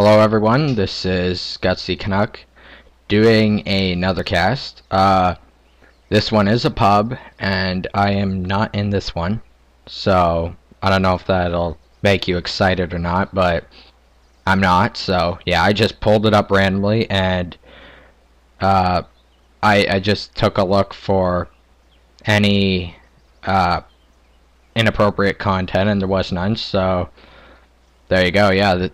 Hello everyone, this is GutsyCanuck doing another cast. This one is a pub, and I am not in this one, so I don't know if that'll make you excited or not, but I'm not, so yeah, I just pulled it up randomly, and I just took a look for any inappropriate content, and there was none, so there you go. Yeah,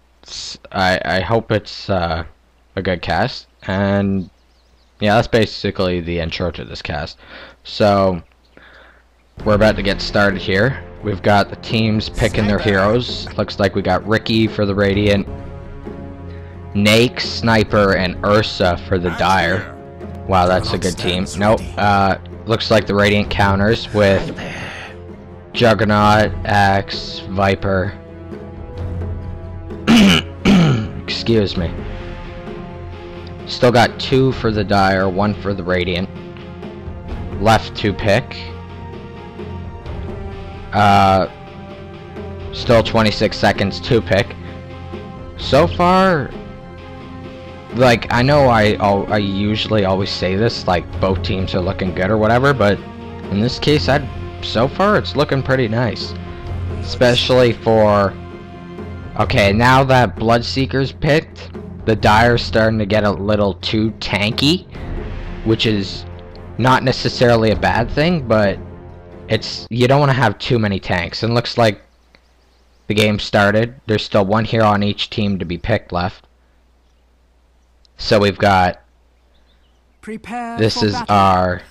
I hope it's a good cast, and yeah, that's basically the intro to this cast. So we're about to get started here. We've got the teams picking their heroes. Looks like we got Ricky for the Radiant, Nake, Sniper, and Ursa for the Dire. Wow, that's a good team. Nope. Looks like the Radiant counters with Juggernaut, Axe, Viper. Excuse me. Still got 2 for the Dire, 1 for the Radiant. Left to pick. Still 26 seconds to pick. So far, like, I know I usually always say this, like, both teams are looking good or whatever, but in this case, so far it's looking pretty nice. Especially for... Okay, now that Bloodseeker's picked, the Dire's starting to get a little too tanky, which is not necessarily a bad thing, but you don't want to have too many tanks. And it looks like the game started. There's still 1 hero on each team to be picked left. So we've got... This is our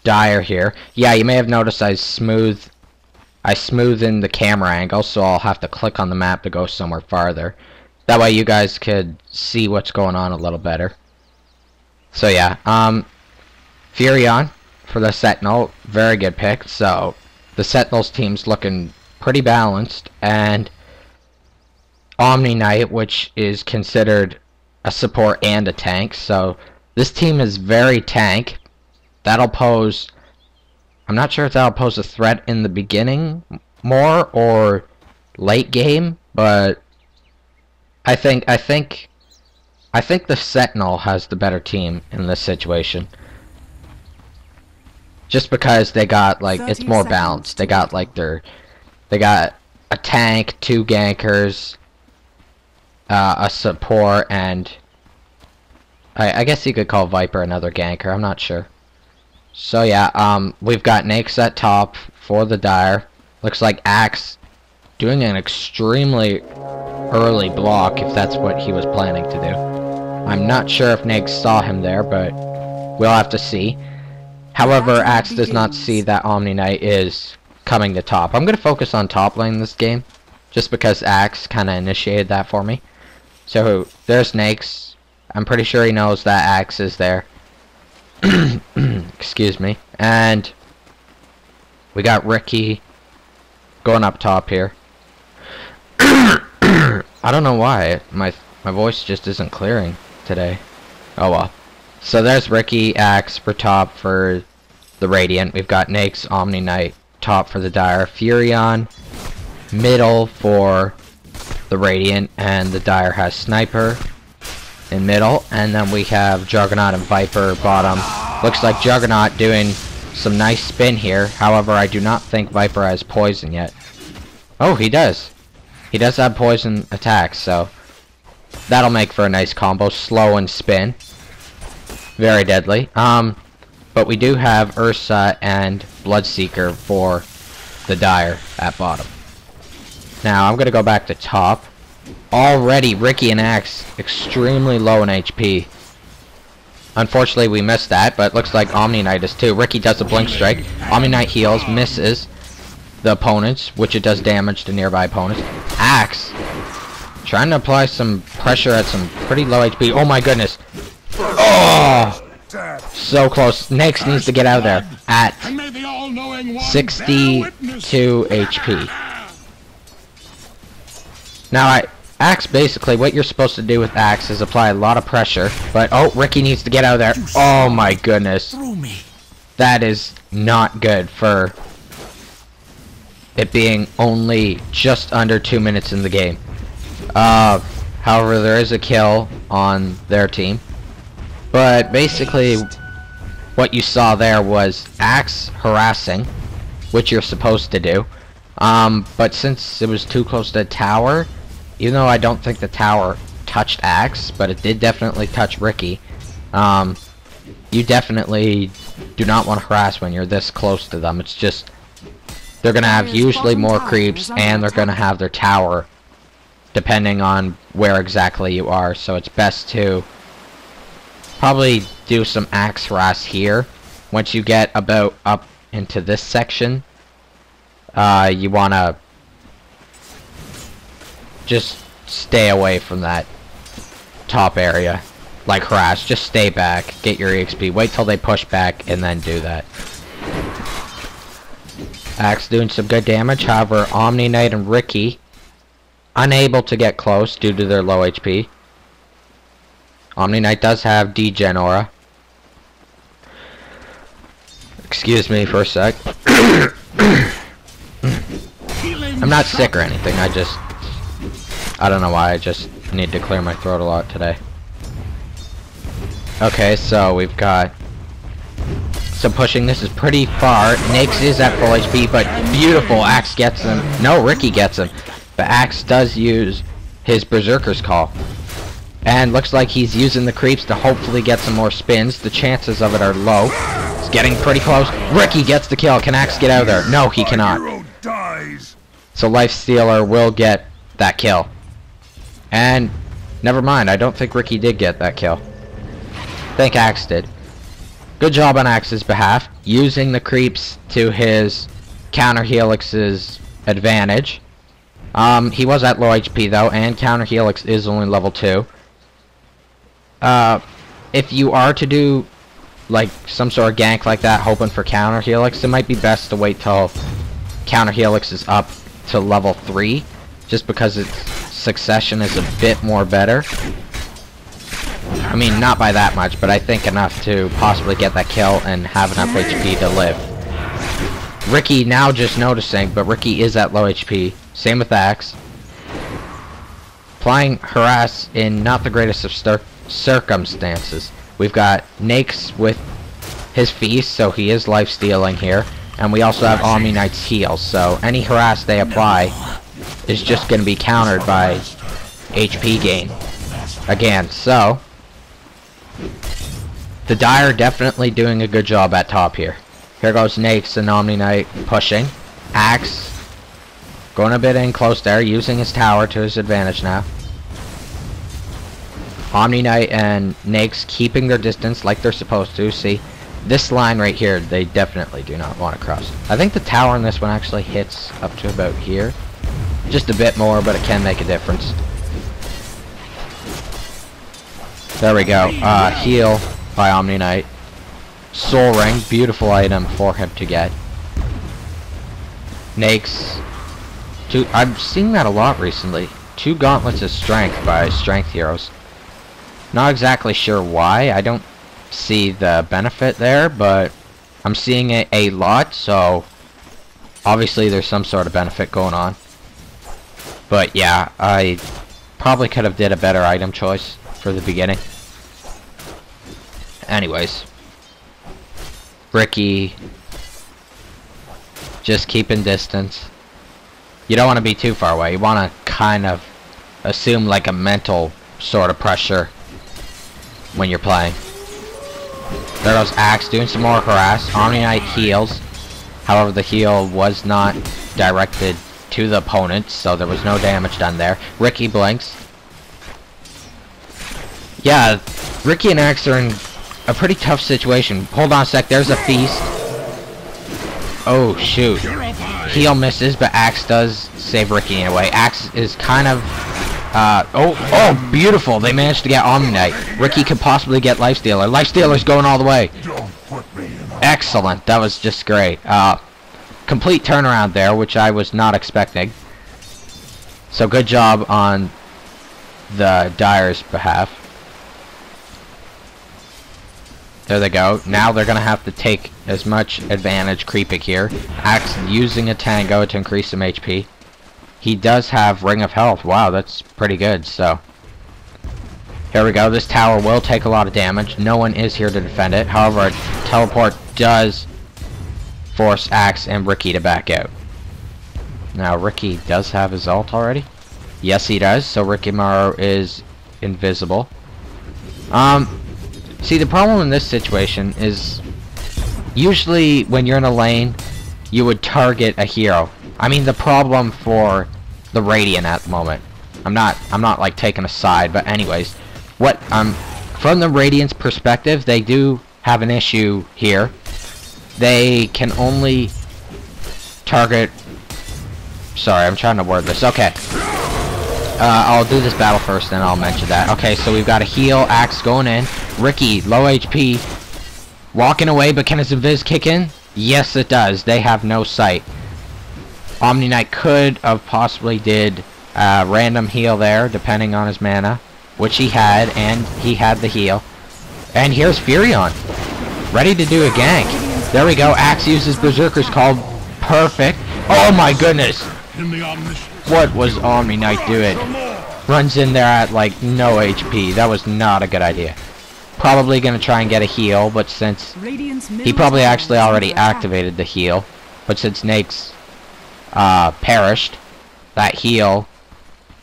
Dire here. Yeah, you may have noticed I smoothed in the camera angle, so I'll have to click on the map to go somewhere farther. That way you guys could see what's going on a little better. So yeah, Furion for the Sentinel, very good pick. So the Sentinels team's looking pretty balanced, and Omni Knight, which is considered a support and a tank. So this team is very tank. That'll pose... I'm not sure if that'll pose a threat in the beginning more or late game, but I think the Sentinel has the better team in this situation. Just because they got, like, it's more balanced. They got, like, they got a tank, 2 gankers, a support, and I guess you could call Viper another ganker, I'm not sure. So yeah, we've got Nakes at top for the Dire. Looks like Axe doing an extremely early block, if that's what he was planning to do. I'm not sure if Nakes saw him there, but we'll have to see. However, Axe does not see that Omni Knight is coming to top. I'm going to focus on top lane this game, just because Axe kind of initiated that for me. So there's Nakes. I'm pretty sure he knows that Axe is there. Excuse me. And we got Ricky going up top here. I don't know why my voice just isn't clearing today. Oh well. So there's Ricky, Axe for top for the Radiant. We've got Nakes, Omni Knight top for the Dire, Furion middle for the Radiant, and the Dire has Sniper in middle, and then we have Juggernaut and Viper bottom. Looks like Juggernaut doing some nice spin here. However, I do not think Viper has poison yet. Oh, he does. He does have poison attacks, so that'll make for a nice combo. Slow and spin. Very deadly. But we do have Ursa and Bloodseeker for the Dire at bottom. Now, I'm going to go back to top. Already, Ricky and Axe extremely low in HP. Unfortunately, we missed that, but looks like Omni Knight is too. Ricky does a blink strike. Omni Knight heals, misses the opponents, which it does damage to nearby opponents. Axe trying to apply some pressure at some pretty low HP. Oh my goodness. Oh! So close. Nakes needs to get out of there at 62 HP. Now, Axe, basically, what you're supposed to do with Axe is apply a lot of pressure, but, oh, Ricky needs to get out of there. Oh my goodness. That is not good for it being only just under 2 minutes in the game. However, there is a kill on their team. But basically, what you saw there was Axe harassing, which you're supposed to do. But since it was too close to the tower, even though I don't think the tower touched Axe, but it did definitely touch Ricky, you definitely do not want to harass when you're this close to them. It's just, they're going to have usually more creeps, and they're going to have their tower, depending on where exactly you are. So it's best to probably do some Axe harass here. Once you get about up into this section, you want to just stay away from that top area. Like harass, just stay back, get your EXP, wait till they push back, and then do that. Axe doing some good damage, however, Omni Knight and Ricky unable to get close due to their low HP. Omni Knight does have degen aura. Excuse me for a sec. I'm not sick or anything, I don't know why, I just need to clear my throat a lot today. Okay, so we've got some pushing. This is pretty far. Nyx is at full HP, but beautiful. Axe gets him. No, Ricky gets him. But Axe does use his Berserker's Call. And looks like he's using the creeps to hopefully get some more spins. The chances of it are low. It's getting pretty close. Ricky gets the kill. Can Axe get out of there? No, he cannot. So Lifestealer will get that kill. And never mind, I don't think Ricky did get that kill. I think Axe did. Good job on Axe's behalf, using the creeps to his counter Helix's advantage. He was at low HP though, and counter Helix is only level 2. If you are to do like some sort of gank like that, hoping for counter Helix, it might be best to wait till counter Helix is up to level 3, just because its succession is a bit more better. I mean, not by that much, but I think enough to possibly get that kill and have enough HP to live. Ricky now just noticing, but Ricky is at low HP. Same with Axe. Applying harass in not the greatest of circumstances. We've got Nyx with his feast, so he is life stealing here. And we also have Omni Knight's heal, so any harass they apply is just going to be countered by HP gain. Again, so the Dire definitely doing a good job at top here. Here goes Nyx and Omni Knight pushing. Axe going a bit in close there, using his tower to his advantage now. Omni Knight and Nyx keeping their distance like they're supposed to. See, this line right here, they definitely do not want to cross. I think the tower in this one actually hits up to about here. Just a bit more, but it can make a difference. There we go. Heal by Omni Knight. Soul Ring, beautiful item for him to get. Nyx. I've seen that a lot recently. 2 gauntlets of strength by strength heroes. Not exactly sure why. I don't see the benefit there, but I'm seeing it a lot, so obviously there's some sort of benefit going on. But yeah, I probably could have did a better item choice for the beginning. Anyways, Ricky just keeping distance. You don't want to be too far away. You want to kind of assume like a mental sort of pressure when you're playing. There goes Axe doing some more harass. Omni Knight heals. However, the heal was not directed to the opponent, so there was no damage done there. Ricky blinks. Yeah, Ricky and Axe are in a pretty tough situation. Hold on a sec, there's a feast. Oh shoot. Heal misses, but Axe does save Ricky in a way. Axe is kind of oh, beautiful. They managed to get Omni Knight. Ricky could possibly get Lifestealer. Lifestealer's going all the way. Excellent. That was just great. Complete turnaround there, which I was not expecting. So good job on the Dire's behalf. There they go. Now they're going to have to take as much advantage creeping here. Axe using a Tango to increase some HP. He does have Ring of Health. Wow, that's pretty good. So There we go. This tower will take a lot of damage. No one is here to defend it. However, a teleport does force Axe and Ricky to back out. Now, Ricky does have his ult already. Yes, he does. So Rikimaru is invisible. See, the problem in this situation is usually when you're in a lane, you would target a hero. I mean, the problem for the Radiant at the moment. I'm not like taking a side, but anyways, what from the Radiant's perspective, they do have an issue here. They can only target. Sorry, I'm trying to word this. Okay. I'll do this battle first, then I'll mention that. Okay, so we've got a heal, Axe going in. Ricky, low HP, walking away, but can his invis kick in? Yes, it does. They have no sight. Omni Knight could have possibly did a random heal there, depending on his mana, which he had, and he had the heal. And here's Furion, ready to do a gank. There we go. Axe uses Berserker's Call. Perfect. Oh my goodness. What was Omni Knight doing? Runs in there at like no HP. That was not a good idea. Probably gonna try and get a heal, but since he probably actually already activated the heal, but since Nake's perished, that heal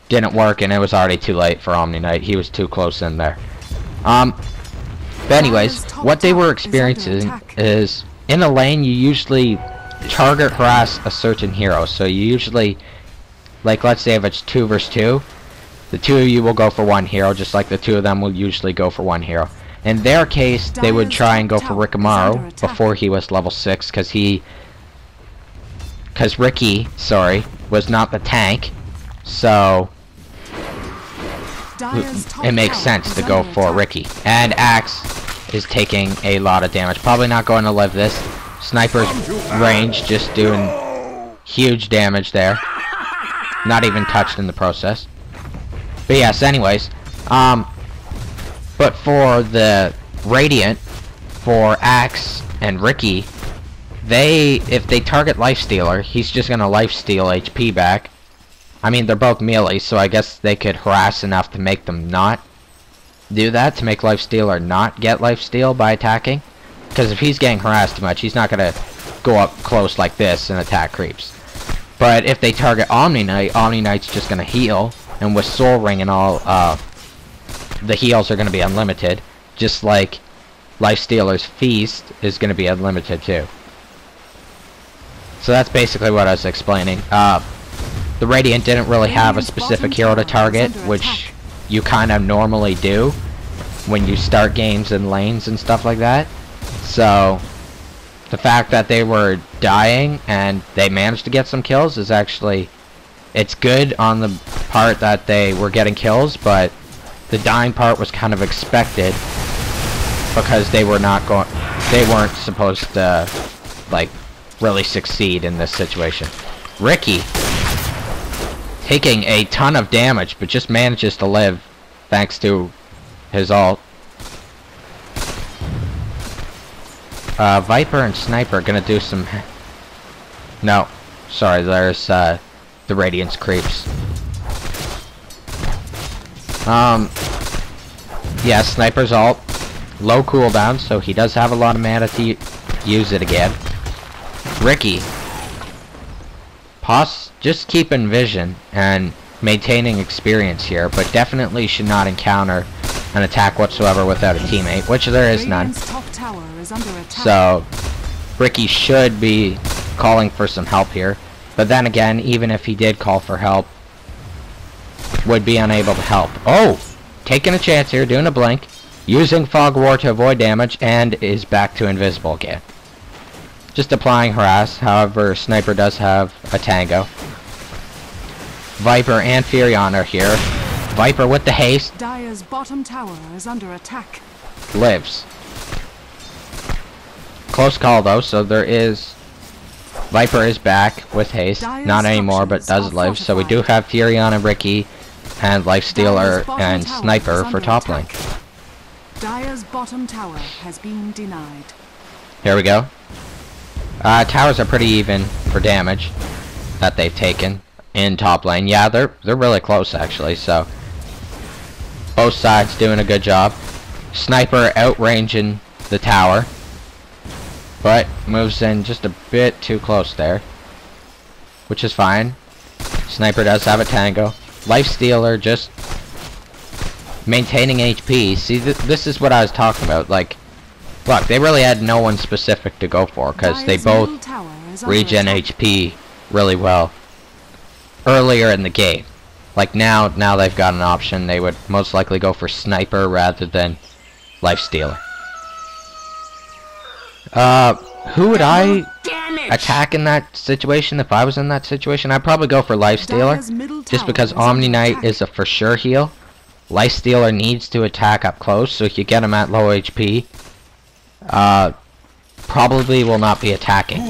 didn't work, and it was already too late for Omni Knight. He was too close in there. But anyways, what they were experiencing is in a lane you usually target harass a certain hero. So you usually, like, let's say if it's 2 versus 2, the 2 of you will go for one hero, just like the 2 of them will usually go for one hero. In their case, they would try and go for Rikimaru before he was level 6, because Ricky, sorry, was not the tank, so it makes sense to go for Ricky. And Axe is taking a lot of damage. Probably not going to live this. Sniper's range just doing huge damage there. Not even touched in the process. But yes, anyways. But for the Radiant, for Axe and Ricky, if they target Lifestealer, he's just gonna lifesteal HP back. I mean, they're both melee, so I guess they could harass enough to make them not do that, to make Lifestealer not get lifesteal by attacking. Because if he's getting harassed too much, he's not gonna go up close like this and attack creeps. But if they target Omni Knight's just gonna heal, and with Soul Ring and all, the heals are gonna be unlimited, just like Lifestealer's Feast is gonna be unlimited too. So that's basically what I was explaining. The Radiant didn't really have a specific hero to target, which you kind of normally do when you start games in lanes and stuff like that. So the fact that they were dying and they managed to get some kills is actually, it's good on the part that they were getting kills, but the dying part was kind of expected because they weren't supposed to like really succeed in this situation. Ricky taking a ton of damage, but just manages to live thanks to his ult. Viper and Sniper are gonna do some. No, sorry. There's the Radiance creeps. Yeah, Sniper's ult, low cooldown, so he does have a lot of mana to use it again. Ricky, just keeping vision and maintaining experience here, but definitely should not encounter an attack whatsoever without a teammate, which there is none. So Ricky should be calling for some help here, but then again, even if he did call for help, would be unable to help. Oh, taking a chance here, doing a blink, using Fog War to avoid damage, and is back to invisible again. Just applying harass. However, Sniper does have a tango. Viper and Furion are here. Viper with the haste. Dire's bottom tower is under attack. Lives. Close call though, so there is... Viper is back with haste. Not anymore, but does live. So we do have Furion and Ricky and Lifestealer and Sniper for top lane. Dire's bottom tower has been denied. Here we go. Towers are pretty even for damage that they've taken in top lane. Yeah, they're really close actually, so Both sides doing a good job. Sniper outranging the tower, but moves in just a bit too close there, which is fine. Sniper does have a tango. Lifestealer just maintaining HP. See, this is what I was talking about. Like, look, they really had no one specific to go for, because they both regen HP really well earlier in the game. Like now they've got an option. They would most likely go for Sniper rather than Lifestealer. Who would I attack in that situation? If I was in that situation, I'd probably go for Lifestealer, just because Omni Knight is a for sure heal. Lifestealer needs to attack up close, so if you get him at low HP, probably will not be attacking.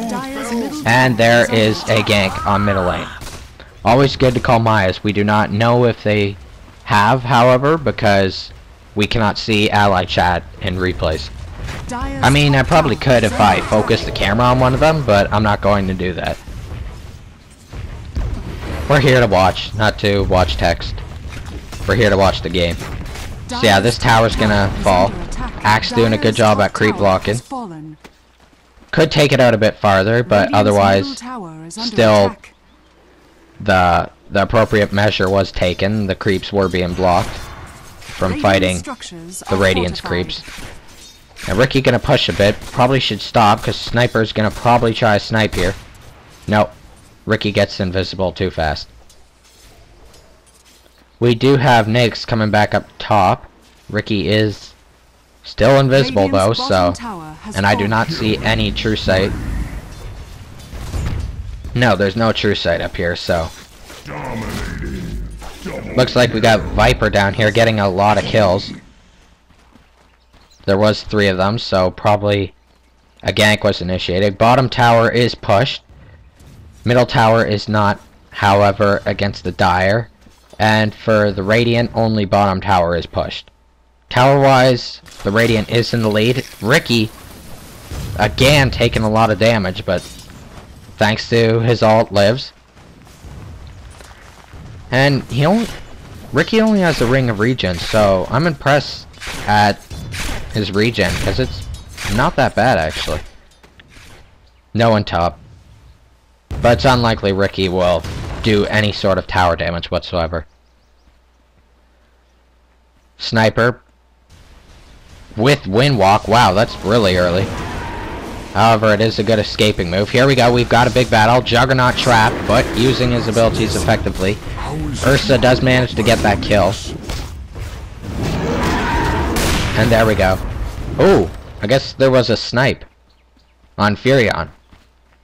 And there is a gank on middle lane. Always good to call Mayas. We do not know if they have, however, because we cannot see ally chat in replays. I mean, I probably could if I focused the camera on one of them, but I'm not going to do that. We're here to watch, not to watch text. We're here to watch the game. So yeah, this tower's gonna fall. Axe doing a good job at creep blocking. Could take it out a bit farther, but otherwise, still, the appropriate measure was taken. The creeps were being blocked from fighting the Radiance creeps. Now Ricky gonna push a bit. Probably should stop, because Sniper's gonna probably try a snipe here. Nope. Ricky gets invisible too fast. We do have Nyx coming back up top. Ricky is still invisible though, so... And I do not see any true sight. No, there's no true sight up here, so... Looks like we got Viper down here getting a lot of kills. There was 3 of them, so probably a gank was initiated. Bottom tower is pushed. Middle tower is not, however, against the Dire. And for the Radiant, only bottom tower is pushed. Tower-wise, the Radiant is in the lead. Ricky, again, taking a lot of damage, but thanks to his ult, lives. And Ricky only has a ring of regen, so I'm impressed at his regen, because it's not that bad, actually. No one top. But it's unlikely Ricky will do any sort of tower damage whatsoever. Sniper with Windwalk. Wow, that's really early. However, it is a good escaping move. Here we go. We've got a big battle. Juggernaut trapped, but using his abilities effectively. Ursa does manage to get that kill. And there we go. Oh, I guess there was a snipe on Furion.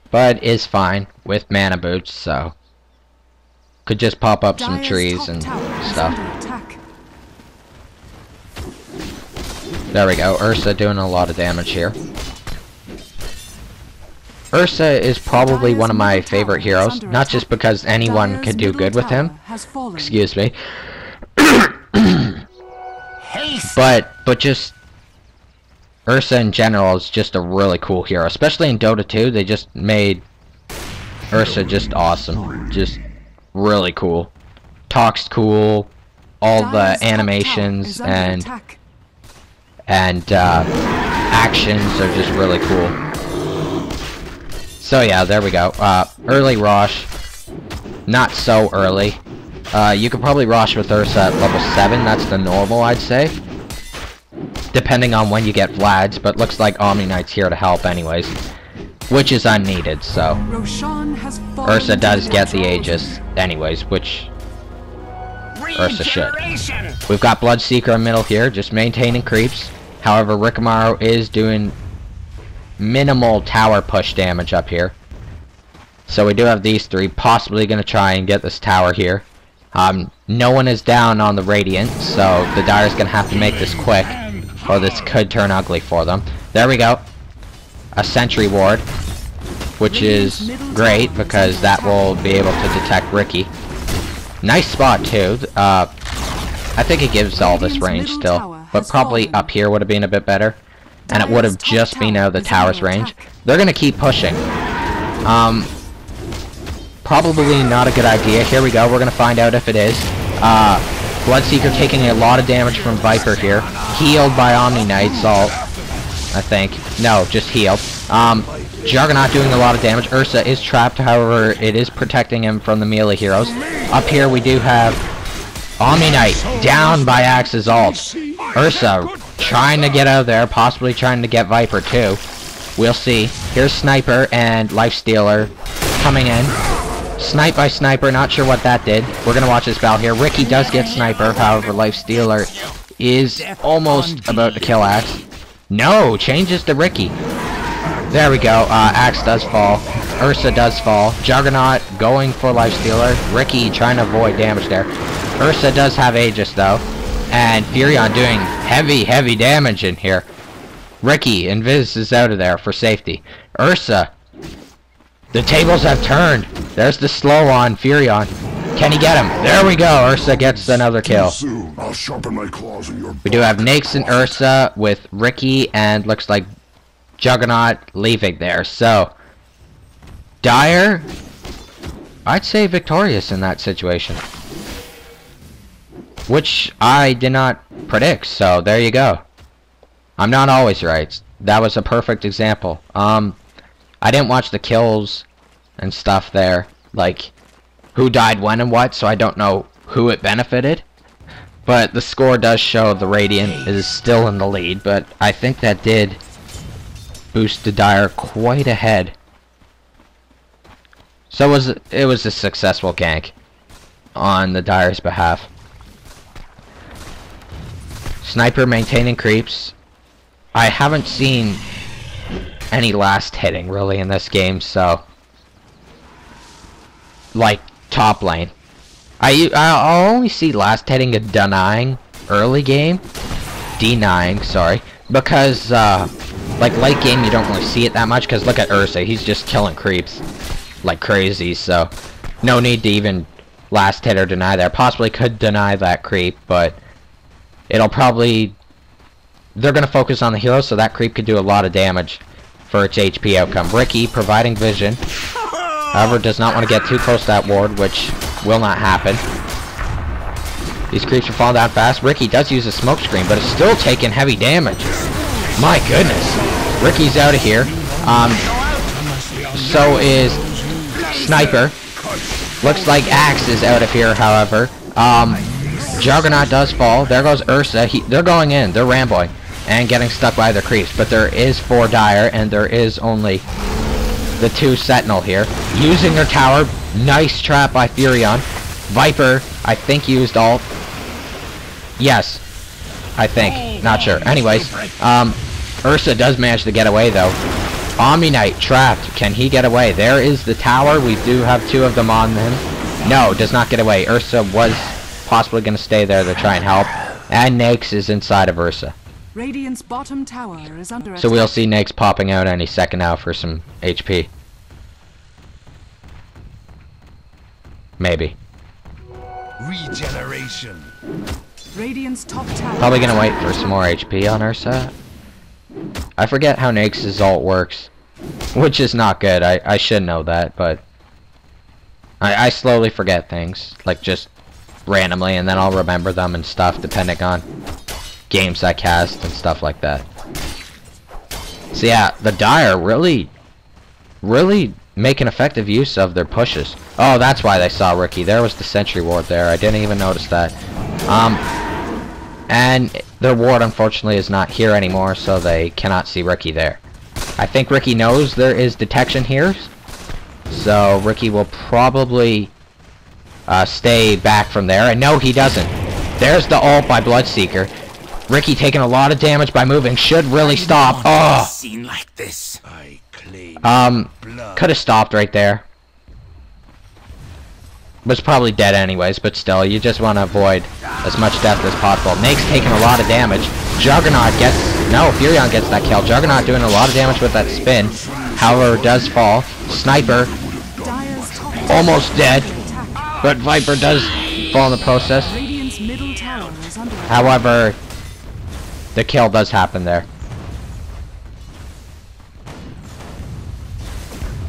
But is fine with mana boots, so could just pop up some trees and stuff. There we go. Ursa doing a lot of damage here. Ursa is probably one of my favorite heroes, not just because anyone could do good with him. Excuse me. but just Ursa in general is just a really cool hero, especially in Dota 2. They just made Ursa just awesome, just really cool. Talks cool, all the animations and actions are just really cool. So yeah, there we go. Early Rosh, not so early. You could probably Rosh with Ursa at level 7. That's the normal, I'd say. Depending on when you get Vlads, but looks like Omni Knight's here to help anyways. Which is unneeded, so... Ursa does get the Aegis anyways, which... Ursa should. We've got Bloodseeker in middle here, just maintaining creeps. However, Rickamaru is doing minimal tower push damage up here. So we do have these 3, possibly going to try and get this tower here. No one is down on the Radiant, so the Dire's going to have to make this quick, or this could turn ugly for them. There we go. A sentry ward, which is great, because that will be able to detect Ricky. Nice spot, too. I think it gives all this range still, but probably up here would have been a bit better, and it would have just been out of the tower's range. They're going to keep pushing. Probably not a good idea. Here we go. We're going to find out if it is. Bloodseeker taking a lot of damage from Viper here. Healed by Omni Knight's ult, I think. No, just healed. Juggernaut doing a lot of damage. Ursa is trapped, however, it is protecting him from the melee heroes. Up here we do have Omni Knight down by Axe's ult. Ursa trying to get out of there, possibly trying to get Viper too. We'll see. Here's Sniper and Lifestealer coming in. Snipe by Sniper, not sure what that did. We're gonna watch this battle here. Ricky does get Sniper, however, Lifestealer is almost about to kill Axe. No, changes to Ricky. There we go. Axe does fall. Ursa does fall. Juggernaut going for Lifestealer. Ricky trying to avoid damage there. Ursa does have Aegis though. And Furion doing heavy damage in here. Ricky, Invis is out of there for safety. Ursa. The tables have turned. There's the slow on Furion. Can he get him? There we go. Ursa gets another kill. I'll sharpen my claws in your We do have Nakes and Ursa with Ricky and looks like Juggernaut leaving there. So, Dire, I'd say victorious in that situation. Which I did not predict, so there you go. I'm not always right. That was a perfect example. I didn't watch the kills and stuff there, like who died when and what, so I don't know who it benefited. But the score does show the Radiant is still in the lead, but I think that did boost the Dire quite ahead. So it was a successful gank on the Dire's behalf. Sniper maintaining creeps. I haven't seen any last hitting really in this game, so like top lane. I'll only see last hitting and denying early game, denying, sorry, because like late game you don't really see it that much. Because look at Ursa, he's just killing creeps like crazy, so no need to even last hit or deny there. Possibly could deny that creep, but it'll probably, they're gonna focus on the hero, so that creep could do a lot of damage for its HP outcome. Ricky providing vision, however does not want to get too close to that ward, which will not happen. These creeps are falling down fast. Ricky does use a smoke screen, but it's still taking heavy damage. My goodness. Ricky's out of here. So is Sniper. Looks like Axe is out of here, however. Juggernaut does fall. There goes Ursa. They're going in. They're ramboing and getting stuck by their creeps. But there is 4 Dire, and there is only the 2 Sentinel here. Using their tower. Nice trap by Furion. Viper, I think, used ult. Yes. I think. Not sure. Anyways, Ursa does manage to get away, though. Omni Knight trapped. Can he get away? There is the tower. We do have 2 of them on him. No, does not get away. Ursa was possibly going to stay there to try and help. And Nakes is inside of Ursa. Radiant's bottom tower is under attack. So we'll see Nakes popping out any second now for some HP. Maybe. Regeneration. Radiant's top tower. Probably going to wait for some more HP on Ursa. I forget how Nakes' ult works, which is not good. I should know that, but I slowly forget things, like just randomly, and then I'll remember them and stuff depending on games I cast and stuff like that. So yeah, the Dire really making effective use of their pushes. Oh, that's why they saw Ricky. There was the sentry ward there. I didn't even notice that. And their ward unfortunately is not here anymore, so they cannot see Ricky there. I think Ricky knows there is detection here, so Ricky will probably stay back from there. And no, he doesn't. There's the ult by Bloodseeker. Ricky taking a lot of damage by moving. Should really stop. Oh! Scene like this. I claim could have stopped right there. Was probably dead anyways, but still, you just want to avoid as much death as possible. Nake's taking a lot of damage. Juggernaut gets... No, Furion gets that kill. Juggernaut doing a lot of damage with that spin. However, does fall. Sniper almost dead, but Viper does fall in the process. However, the kill does happen there.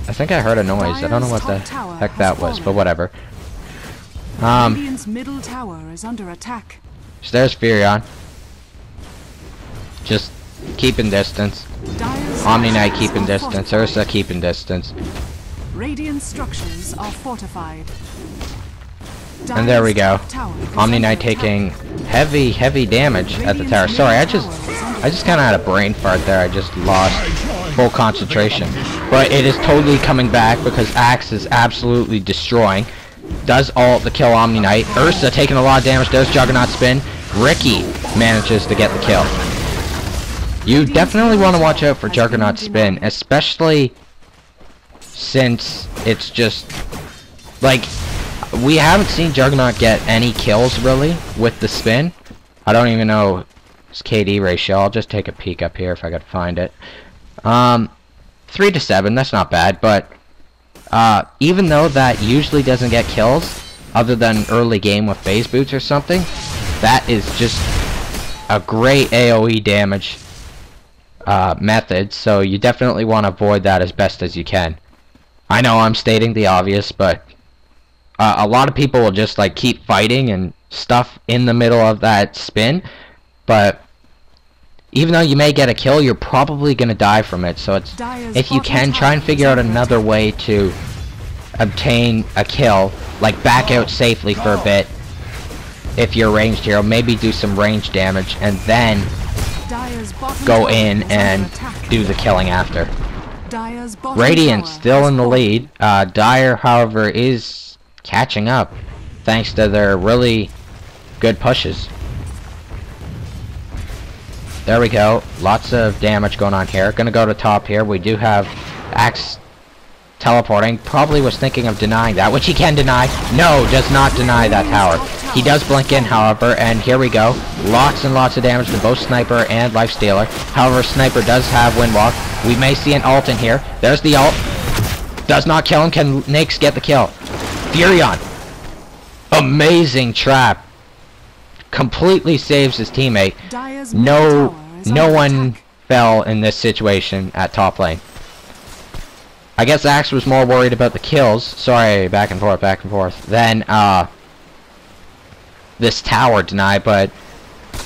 I think I heard a noise. I don't know what the heck that was, but whatever. Radiant's middle tower is under attack. So there's Furion. Just keeping distance. Dire's Omni Knight structures keeping are distance. fortified. Ursa keeping distance. Radiant structures are fortified. And there we go. Dire's top tower is Omni under Knight attack. taking heavy damage at the tower. Sorry, I just kind of had a brain fart there. I just lost full concentration. But it is totally coming back because Axe is absolutely destroying. Does ult to kill Omni Knight. Ursa taking a lot of damage. There's Juggernaut spin. Ricky manages to get the kill. You definitely want to watch out for Juggernaut spin, especially since it's just like we haven't seen Juggernaut get any kills really with the spin. I don't even know his KD ratio. I'll just take a peek up here if I could find it. 3 to 7, that's not bad, but even though that usually doesn't get kills, other than early game with phase boots or something, that is just a great AoE damage method, so you definitely want to avoid that as best as you can. I know I'm stating the obvious, but a lot of people will just like keep fighting and stuff in the middle of that spin, but even though you may get a kill, you're probably gonna die from it. So it's, if you can, try and figure out another way to obtain a kill, like back out safely for a bit if you're a ranged hero, maybe do some range damage and then go in and do the killing after. Radiant still in the lead. Dire, however, is catching up thanks to their really good pushes. There we go. Lots of damage going on here. Gonna go to top here. We do have Axe teleporting. Probably was thinking of denying that, which he can deny. No, does not deny that tower. He does blink in, however, and here we go. Lots and lots of damage to both Sniper and Lifestealer. However, Sniper does have Windwalk. We may see an ult in here. There's the ult. Does not kill him. Can Nyx get the kill? Furion. Amazing trap. Completely saves his teammate. No one fell in this situation at top lane. I guess Axe was more worried about the kills. Sorry, back and forth. Than this tower deny, but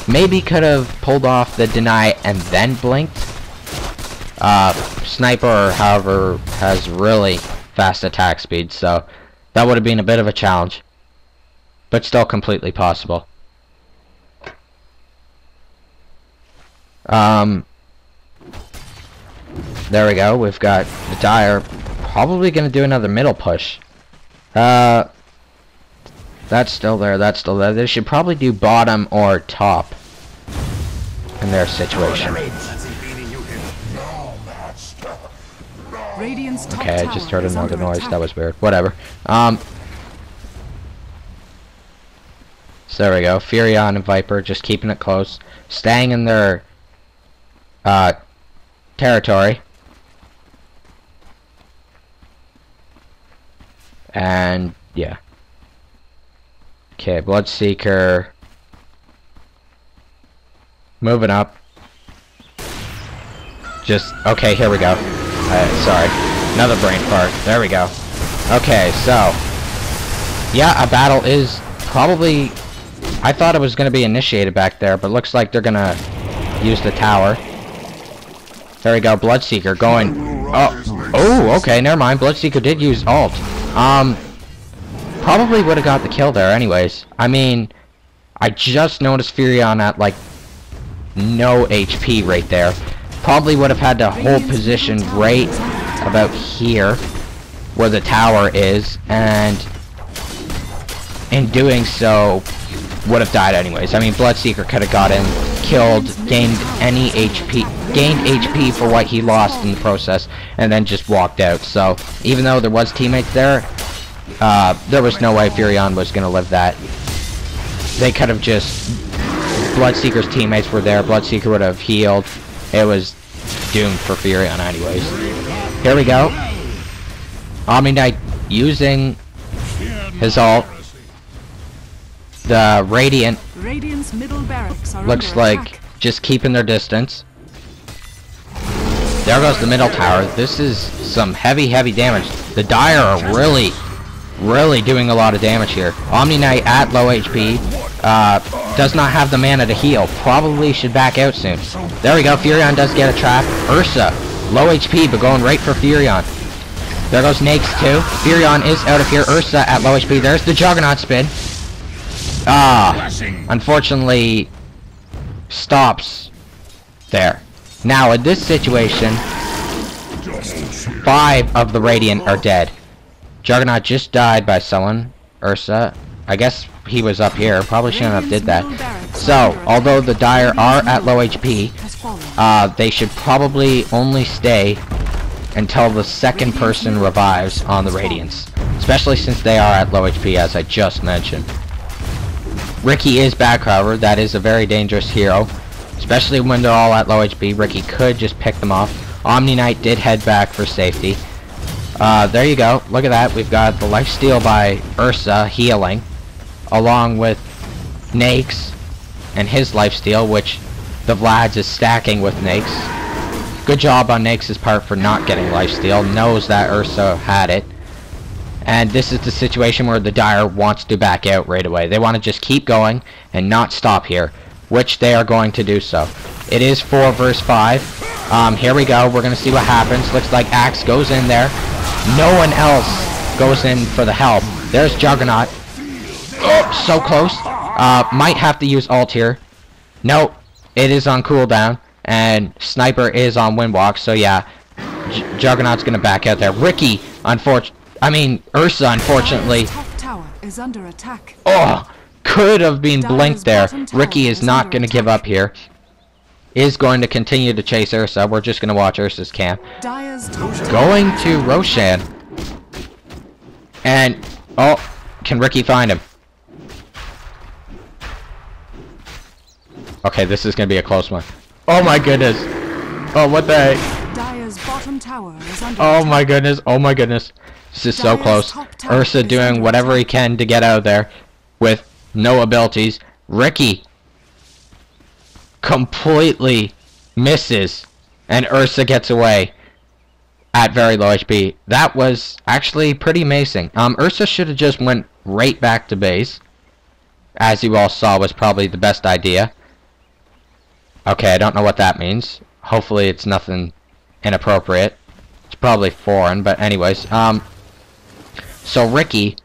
maybe could have pulled off the deny and then blinked. Sniper, however, has really fast attack speed, so that would have been a bit of a challenge, but still completely possible. There we go. We've got the Dire probably gonna do another middle push. That's still there. They should probably do bottom or top in their situation. Okay, I just heard another noise. That was weird. Whatever. So there we go. Furion and Viper just keeping it close, staying in their territory. And yeah. Okay, Bloodseeker moving up. Just okay, here we go. Sorry. Another brain fart. There we go. Okay, so yeah, a battle is probably, I thought it was gonna be initiated back there, but looks like they're gonna use the tower. There we go, Bloodseeker going. Oh, okay, never mind. Bloodseeker did use ult. Probably would have got the kill there anyways. I mean, I just noticed Furion at like no HP right there. Probably would have had to hold position right about here where the tower is, and in doing so would have died anyways. I mean, Bloodseeker could have got in, killed, gained any HP, gained HP for what he lost in the process, and then just walked out. So even though there was teammates there, there was no way Furion was gonna live that. They could have just, Bloodseeker's teammates were there, Bloodseeker would have healed. It was doomed for Furion anyways. Here we go. Omni Knight using his ult. The Radiant's middle barracks are looks under like attack. just keeping their distance. There goes the middle tower. This is some heavy damage. The Dire are really really doing a lot of damage here. Omni Knight at low HP. Does not have the mana to heal. Probably should back out soon. There we go. Furion does get a trap. Ursa, low HP, but going right for Furion. There goes Nakes too. Furion is out of here. Ursa at low HP. There's the Juggernaut spin. Unfortunately, stops there. Now, in this situation, 5 of the Radiant are dead. Juggernaut just died by someone. Ursa, I guess he was up here. Probably shouldn't have did that. So, although the Dire are at low HP, they should probably only stay until the second person revives on the Radiants. Especially since they are at low HP, as I just mentioned. Ricky is back, however. That is a very dangerous hero. Especially when they're all at low HP. Ricky could just pick them off. Omni Knight did head back for safety. There you go. Look at that. We've got the lifesteal by Ursa healing, along with Nakes and his lifesteal, which the Vlads is stacking with Nakes. Good job on Nakes' part for not getting lifesteal. Knows that Ursa had it. And this is the situation where the Dire wants to back out right away. They want to just keep going and not stop here, which they are going to do so. It is 4 versus 5. Here we go. We're going to see what happens. Looks like Axe goes in there. No one else goes in for the help. There's Juggernaut. Oh, so close. Might have to use ult here. Nope. It is on cooldown. And Sniper is on Windwalk. So yeah, Juggernaut's going to back out there. Ricky, Ursa, unfortunately. Top tower is under attack. Oh, could have been blinked there. Ricky is not going to give up here. Is going to continue to chase Ursa. We're just going to watch Ursa's camp. Going to Roshan. And, oh, can Ricky find him? Okay, this is going to be a close one. Oh my goodness. Oh, what the heck? Dire's bottom tower is under oh my goodness. Oh my goodness. This is so close. Ursa doing whatever he can to get out of there with no abilities. Ricky completely misses, and Ursa gets away at very low HP. That was actually pretty amazing. Ursa should have just went right back to base. As you all saw, was probably the best idea. Okay, I don't know what that means. Hopefully it's nothing inappropriate. It's probably foreign, but anyways. So Ricky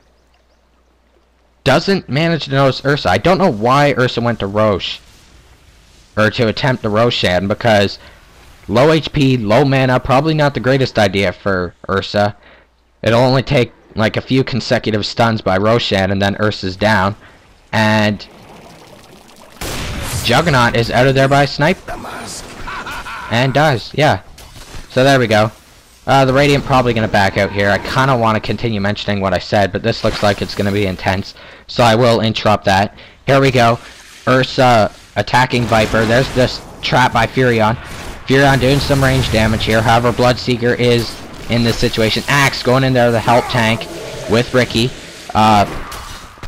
doesn't manage to notice Ursa. I don't know why Ursa went to Roche, or to attempt the Roshan, because low HP, low mana, probably not the greatest idea for Ursa. It'll only take like a few consecutive stuns by Roshan, and then Ursa's down. And Juggernaut is out of there by Snipe. And dies, yeah. So there we go. The Radiant probably going to back out here. I kind of want to continue mentioning what I said, but this looks like it's going to be intense. So I will interrupt that. Here we go. Ursa attacking Viper. There's this trap by Furion. Furion doing some range damage here. However, Bloodseeker is in this situation. Axe going in there to help tank with Ricky.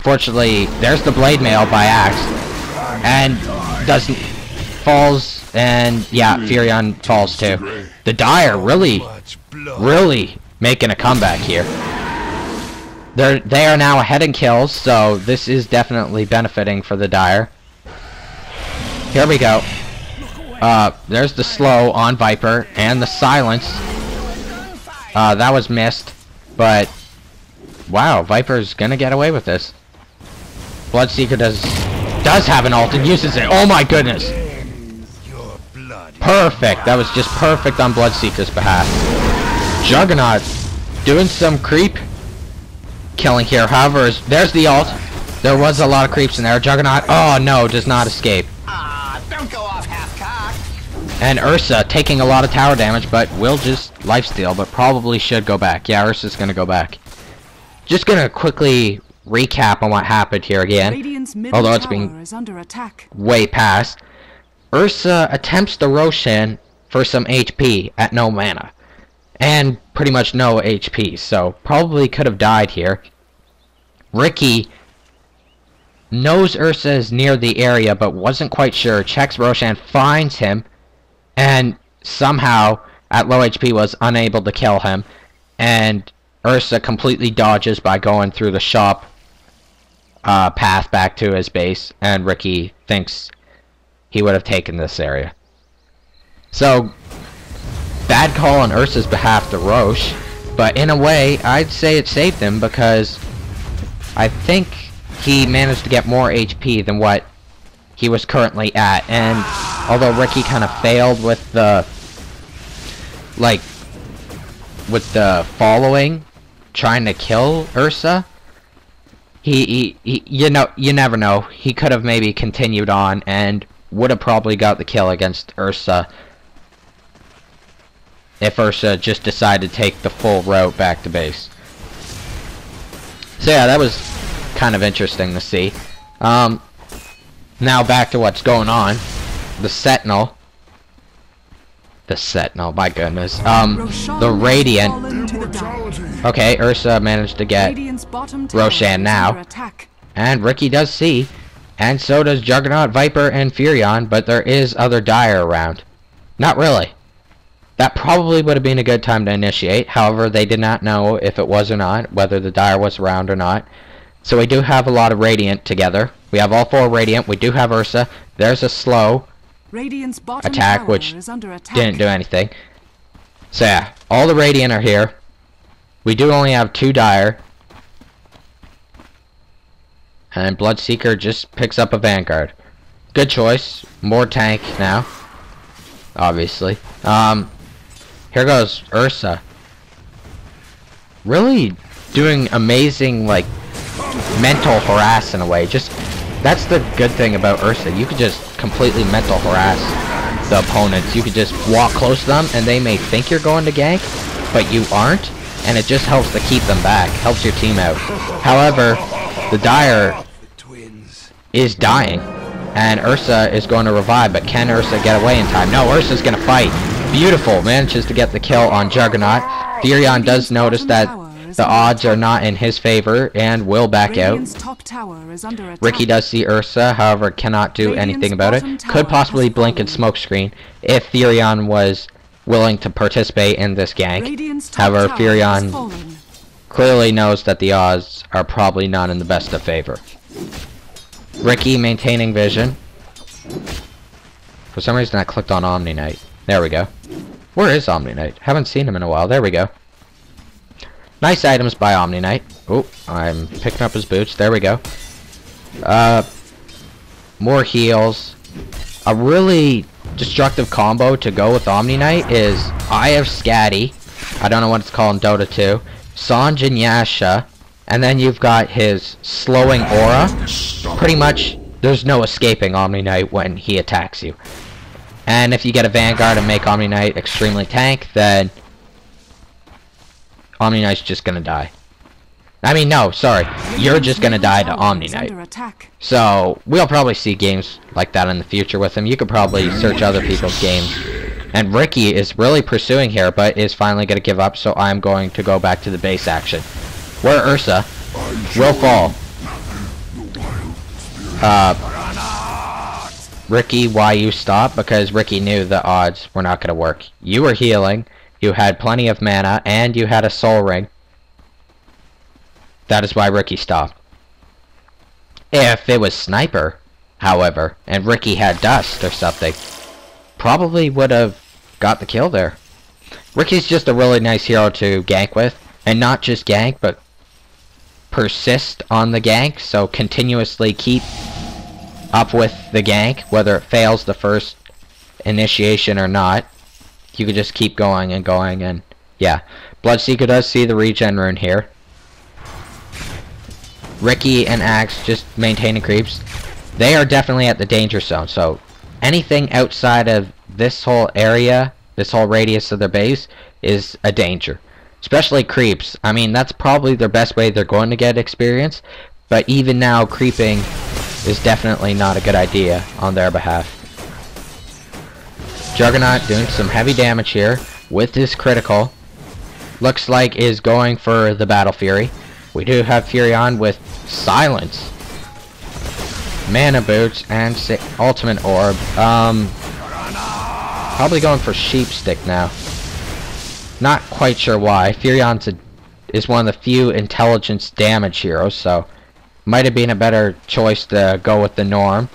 Fortunately, there's the Blade Mail by Axe. And doesn't... falls, and yeah, Furion falls too. The Dire really making a comeback here. They are now ahead in kills, so this is definitely benefiting for the Dire. Here we go. There's the slow on Viper and the silence. That was missed, but wow, Viper's gonna get away with this. Bloodseeker does have an ult and uses it. Oh my goodness. Perfect. That was just perfect on Bloodseeker's behalf. Juggernaut doing some creep killing here. However, there's the ult. There was a lot of creeps in there. Juggernaut, oh no, does not escape. Don't go off half-cocked. And Ursa taking a lot of tower damage, but will just lifesteal, but probably should go back. Yeah, Ursa's gonna go back. Just gonna quickly recap on what happened here again. Although it's been way past. Ursa attempts the Roshan for some HP at no mana. And pretty much no HP, so probably could have died here. Ricky knows Ursa is near the area, but wasn't quite sure. Checks Roshan, finds him, and somehow, at low HP, was unable to kill him. And Ursa completely dodges by going through the shop path back to his base, and Ricky thinks he would have taken this area. So, bad call on Ursa's behalf to Roche, but in a way, I'd say it saved him because I think he managed to get more HP than what he was currently at, and although Ricky kind of failed with the following, trying to kill Ursa, you never know. He could have maybe continued on and would have probably got the kill against Ursa if Ursa just decided to take the full route back to base. So yeah, that was kind of interesting to see. Now back to what's going on. The Sentinel, my goodness. The Radiant. Okay, Ursa managed to get Roshan now. And Ricky does see. And so does Juggernaut, Viper, and Furion, but there is other Dire around. Not really. That probably would have been a good time to initiate. However, they did not know if it was or not, whether the Dire was around or not. So we do have a lot of Radiant together. We have all 4 Radiant. We do have Ursa. There's a slow attack, which didn't do anything. So yeah, all the Radiant are here. We do only have 2 Dire. And Bloodseeker just picks up a Vanguard. Good choice. More tank now. Obviously. Here goes Ursa. Really doing amazing, like, mental harass in a way. Just, that's the good thing about Ursa. You could just completely mental harass the opponents. You could just walk close to them and they may think you're going to gank, but you aren't. And it just helps to keep them back. Helps your team out. However, the Dire is dying. And Ursa is going to revive, but can Ursa get away in time? No, Ursa's going to fight. Beautiful. Manages to get the kill on Juggernaut. Furion does notice that the odds are not in his favor and will back out. Ricky does see Ursa, however cannot do anything about it. Could possibly blink and smoke screen if Furion was willing to participate in this gank. However, Furion clearly knows that the odds are probably not in the best of favor. Ricky maintaining vision. For some reason I clicked on Omni Knight. There we go. Where is Omni Knight? Haven't seen him in a while. There we go. Nice items by Omni Knight. Oh, I'm picking up his boots. There we go. More heals. A really destructive combo to go with Omni Knight is Eye of Scatty. I don't know what it's called in Dota 2. Sanj and Yasha. And then you've got his slowing aura. Pretty much, there's no escaping Omni Knight when he attacks you. And if you get a Vanguard and make Omni Knight extremely tank, then Omni Knight's just gonna die. I mean, no, sorry. You're just gonna die to Omni Knight. So, we'll probably see games like that in the future with him. You could probably search other people's games. And Ricky is really pursuing here, but is finally gonna give up, so I'm going to go back to the base action. Where Ursa will fall. Ricky, why you stop? Because Ricky knew the odds were not going to work. You were healing, you had plenty of mana, and you had a soul ring. That is why Ricky stopped. If it was Sniper, however, and Ricky had Dust or something, probably would have got the kill there. Ricky's just a really nice hero to gank with, and not just gank, but persist on the gank, so continuously keep up with the gank, whether it fails the first initiation or not. You could just keep going and going, and yeah. Bloodseeker does see the regen rune here. Ricky and Axe just maintaining creeps. They are definitely at the danger zone, so anything outside of this whole area, this whole radius of their base, is a danger. Especially creeps. I mean, that's probably their best way they're going to get experience, but even now, creeping is definitely not a good idea on their behalf. Juggernaut doing some heavy damage here with his critical. Looks like is going for the Battle Fury. We do have Furion with Silence, Mana Boots, and Ultimate Orb. Probably going for Sheep Stick now. Not quite sure why. Furion's is one of the few intelligence damage heroes, so might have been a better choice to go with the norm.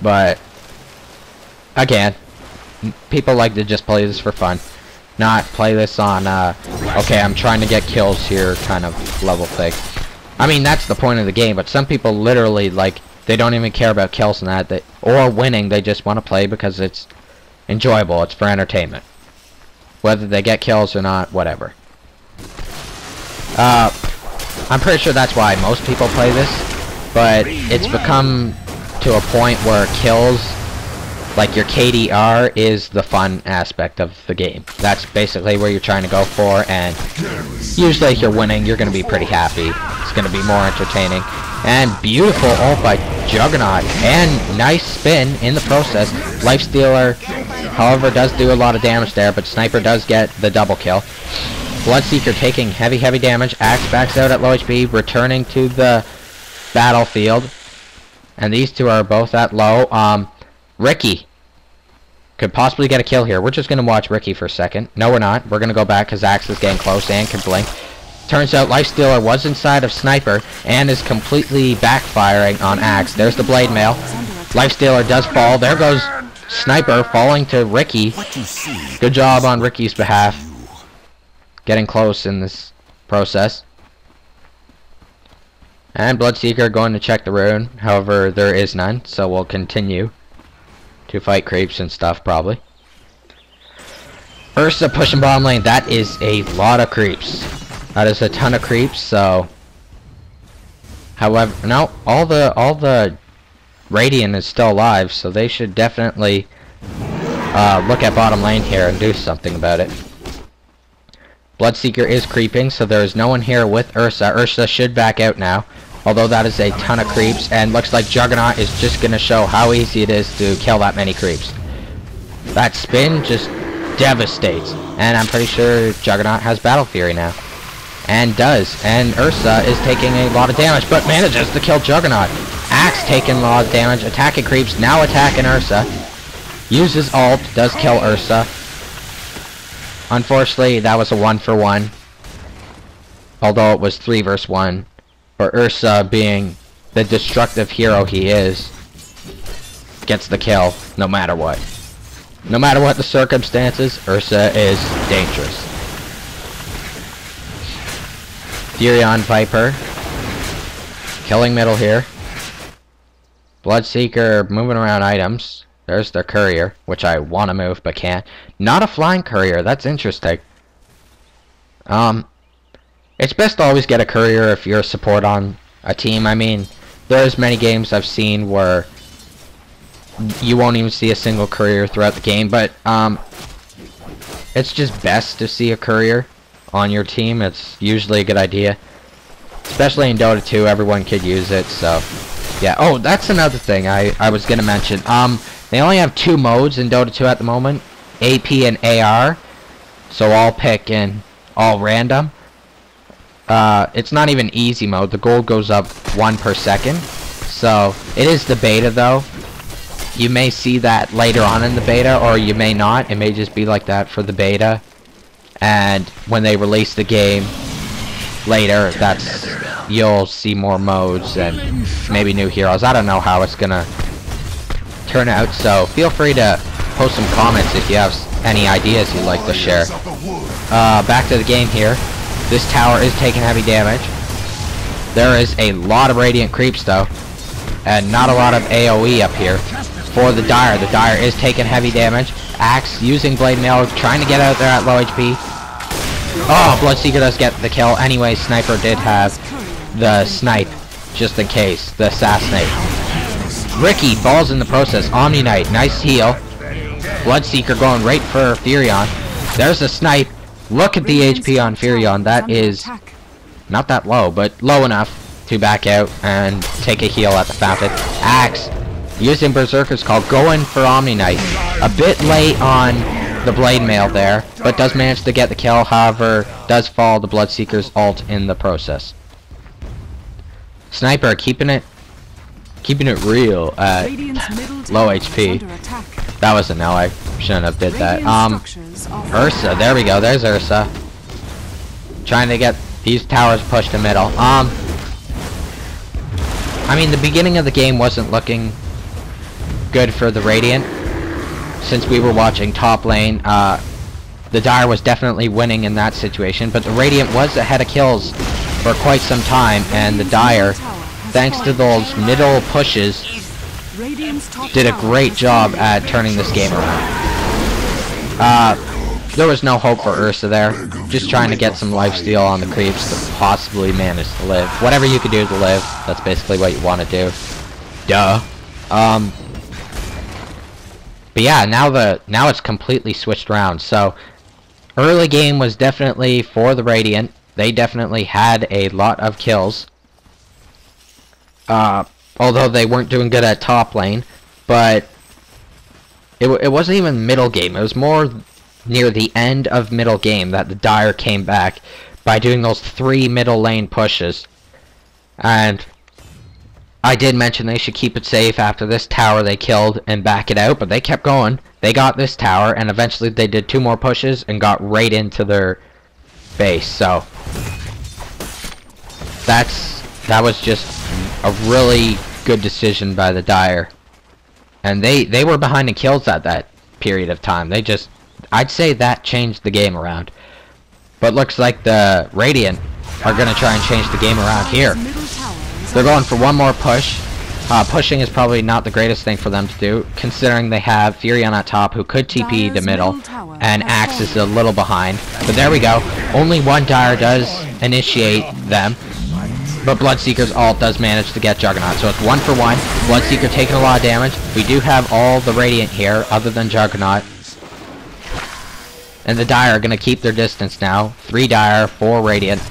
But again, people like to just play this for fun, not play this on okay, I'm trying to get kills here kind of level thing. I mean, that's the point of the game, but some people literally, like, they don't even care about kills and that, or winning. They just want to play because it's enjoyable, it's for entertainment. Whether they get kills or not, whatever. I'm pretty sure that's why most people play this, but it's become to a point where kills, like your KDR, is the fun aspect of the game. That's basically where you're trying to go for, and usually if you're winning, you're going to be pretty happy. It's going to be more entertaining. And beautiful ult by Juggernaut, and nice spin in the process. Lifestealer, however, does do a lot of damage there, but Sniper does get the double kill. Bloodseeker taking heavy damage. Axe backs out at low HP, returning to the battlefield. And these two are both at low. Ricky could possibly get a kill here. We're just going to watch Ricky for a second. No, we're not. We're going to go back because Axe is getting close and can blink. Turns out Lifestealer was inside of Sniper and is completely backfiring on Axe. There's the blade mail. Lifestealer does fall. There goes Sniper falling to Ricky. Good job on Ricky's behalf. Getting close in this process. And Bloodseeker going to check the rune. However, there is none, so we'll continue to fight creeps and stuff, probably. Ursa pushing bottom lane. That is a lot of creeps. That is a ton of creeps, so... However, no, all the Radiant is still alive, so they should definitely look at bottom lane here and do something about it. Bloodseeker is creeping, so there is no one here with Ursa. Ursa should back out now, although that is a ton of creeps, and looks like Juggernaut is just going to show how easy it is to kill that many creeps. That spin just devastates, and I'm pretty sure Juggernaut has Battle Fury now. And does, and Ursa is taking a lot of damage, but manages to kill Juggernaut. Axe taking a lot of damage, attacking creeps, now attacking Ursa. Uses ult, does kill Ursa. Unfortunately, that was a 1-for-1. Although it was 3 versus 1. For Ursa, being the destructive hero he is, gets the kill no matter what. No matter what the circumstances, Ursa is dangerous. Furion Viper. Killing middle here. Bloodseeker moving around items. There's their courier, which I want to move but can't. Not a flying courier, that's interesting. It's best to always get a courier if you're a support on a team. I mean, there's many games I've seen where you won't even see a single courier throughout the game, but it's just best to see a courier on your team. It's usually a good idea. Especially in Dota 2, everyone could use it, so... Yeah, oh, that's another thing I was gonna mention. They only have 2 modes in Dota 2 at the moment. AP and AR. So all pick and all random. It's not even easy mode. The gold goes up 1 per second. So, it is the beta though. You may see that later on in the beta, or you may not. It may just be like that for the beta. And when they release the game later, you'll see more modes and maybe new heroes. I don't know how it's gonna turn out, so feel free to post some comments if you have any ideas you'd like to share. Back to the game here. This tower is taking heavy damage. There is a lot of Radiant creeps though, and not a lot of AoE up here for the Dire. The Dire is taking heavy damage. Axe using Blade Mail, trying to get out there at low HP. Oh, Bloodseeker does get the kill. Anyway, Sniper did have the snipe, just in case, the assassinate. Ricky falls in the process. Omni Knight, nice heal. Bloodseeker going right for Furion. There's a snipe. Look at the HP on Furion. That is not that low, but low enough to back out and take a heal at the fountain. Axe using Berserker's Call, going for Omni Knight. A bit late on the Blade Mail there, but does manage to get the kill. However, does fall the Bloodseeker's ult in the process. Sniper keeping it real at low HP. That was a no, I shouldn't have did that. Ursa, there we go, there's Ursa. Trying to get these towers pushed to middle. I mean, the beginning of the game wasn't looking good for the Radiant. Since we were watching top lane, the Dire was definitely winning in that situation, but the Radiant was ahead of kills for quite some time, and the Dire, thanks to those middle pushes, did a great job at turning this game around. There was no hope for Ursa there. Just trying to get some lifesteal on the creeps to possibly manage to live. Whatever you could do to live, that's basically what you want to do. Duh. But yeah, now it's completely switched around. So early game was definitely for the Radiant. They definitely had a lot of kills. Although they weren't doing good at top lane, but it wasn't even middle game. It was more near the end of middle game that the Dire came back by doing those 3 middle lane pushes. And I did mention they should keep it safe after this tower they killed and back it out, but they kept going. They got this tower, and eventually they did 2 more pushes and got right into their base. So that was just a really good decision by the Dire. And they were behind in kills at that period of time. I'd say that changed the game around. But looks like the Radiant are going to try and change the game around here. They're going for one more push. Pushing is probably not the greatest thing for them to do, considering they have Furion at top who could TP the middle, and Axe is a little behind. But there we go. Only one Dire does initiate them. But Bloodseeker's ult does manage to get Juggernaut, so it's 1 for 1. Bloodseeker taking a lot of damage. We do have all the Radiant here, other than Juggernaut. And the Dire are going to keep their distance now. 3 Dire, 4 Radiant.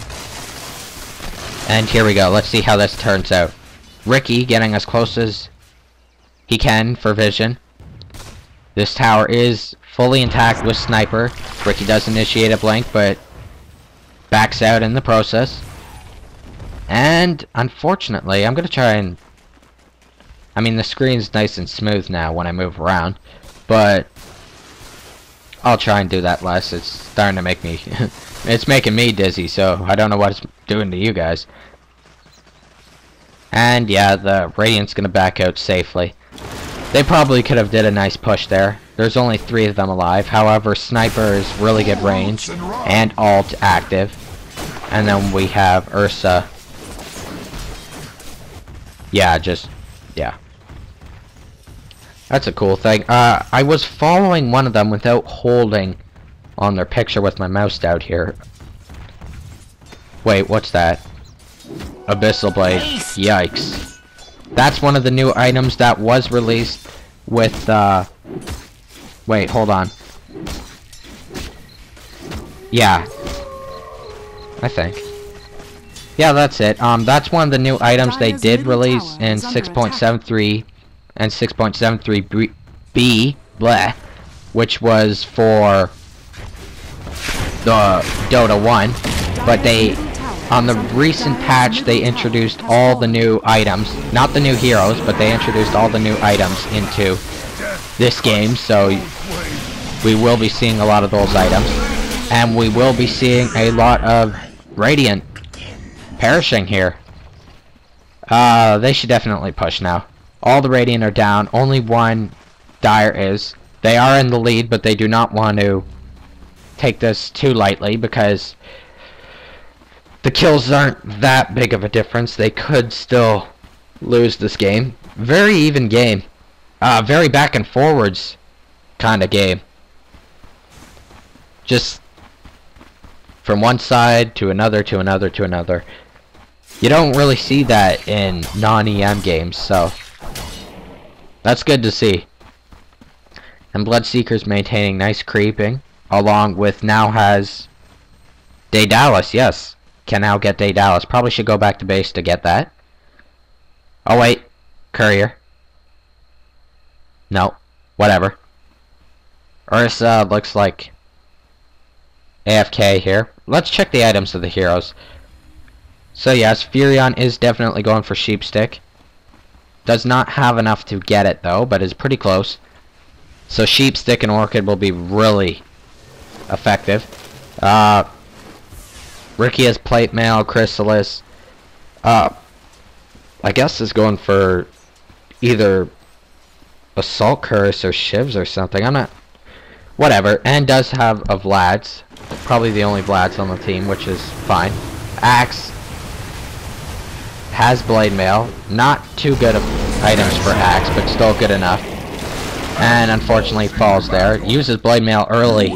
And here we go. Let's see how this turns out. Ricky getting as close as he can for vision. This tower is fully intact with Sniper. Ricky does initiate a blink, but backs out in the process. And unfortunately, I'm going to try and... I mean, the screen's nice and smooth now when I move around, but I'll try and do that less. It's starting to make me... it's making me dizzy, so I don't know what it's doing to you guys. And yeah, the Radiant's going to back out safely. They probably could have did a nice push there. There's only 3 of them alive. However, Sniper is really good range and ult active. And then we have Ursa. Yeah, yeah. That's a cool thing. I was following one of them without holding on their picture with my mouse out here. Wait, what's that? Abyssal Blade. Yikes. That's one of the new items that was released with, wait, hold on. Yeah. I think. Yeah, that's it. That's one of the new items they did release in 6.73 and 6.73B, bleh, which was for the Dota 1, but on the recent patch, they introduced all the new items, not the new heroes, but they introduced all the new items into this game, so we will be seeing a lot of those items, and we will be seeing a lot of Radiant perishing here. They should definitely push now. All the Radiant are down. Only one Dire is. They are in the lead, but they do not want to take this too lightly because the kills aren't that big of a difference. They could still lose this game. Very even game. Very back and forwards kind of game. Just from one side to another to another to another. You don't really see that in non-EM games, so that's good to see. And Bloodseeker's maintaining nice creeping, along with now has Daedalus, yes. Can now get Daedalus. Probably should go back to base to get that. Oh wait, Courier. No, whatever. Ursa looks like AFK here. Let's check the items of the heroes. So yes, Furion is definitely going for Sheepstick. Does not have enough to get it though, but is pretty close. So Sheepstick and Orchid will be really effective. Ricky has plate mail. Chrysalis, I guess is going for either assault curse or shivs or something. I'm not. Whatever. And does have a Vlad's. Probably the only Vlad's on the team, which is fine. Axe has blade mail. Not too good of items for Axe, but still good enough. And unfortunately falls there. Uses blade mail early,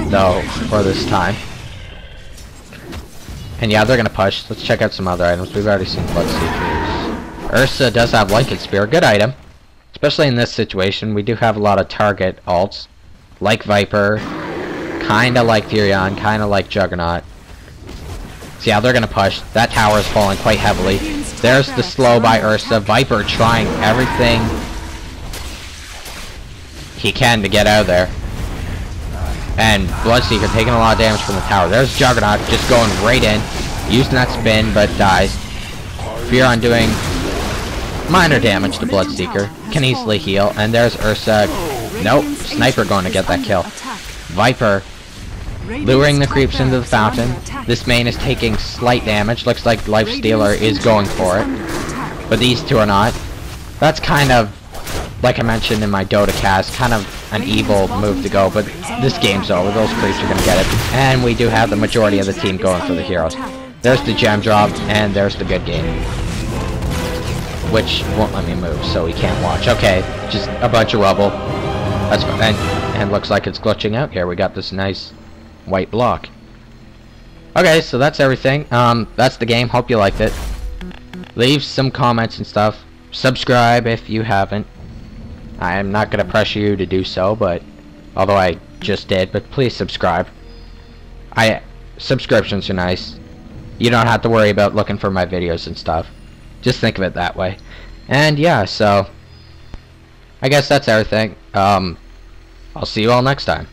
though, for this time. And yeah, they're gonna push. Let's check out some other items. We've already seen Bloodseekers. Ursa does have Lycan Spear. Good item. Especially in this situation. We do have a lot of target alts. Like Viper. Kinda like Furion. Kinda like Juggernaut. So yeah, they're gonna push. That tower is falling quite heavily. There's the slow by Ursa. Viper trying everything he can to get out of there. And Bloodseeker taking a lot of damage from the tower. There's Juggernaut just going right in. Using that spin, but dies. Furion doing minor damage to Bloodseeker. Can easily heal. And there's Ursa. Nope. Sniper going to get that kill. Viper luring the creeps into the fountain. This main is taking slight damage. Looks like Lifestealer is going for it. But these two are not. That's kind of, like I mentioned in my Dota cast, kind of an evil move to go. But this game's over. Those creeps are going to get it. And we do have the majority of the team going for the heroes. There's the gem drop. And there's the good game. Which won't let me move, so we can't watch. Okay, just a bunch of rubble. That's fine. And looks like it's glitching out here. We got this nice white block. Okay, so that's everything. That's the game. Hope you liked it. Leave some comments and stuff. Subscribe if you haven't. I am not going to pressure you to do so, but although I just did, but please subscribe. Subscriptions are nice. You don't have to worry about looking for my videos and stuff. Just think of it that way. And yeah, so I guess that's everything. I'll see you all next time.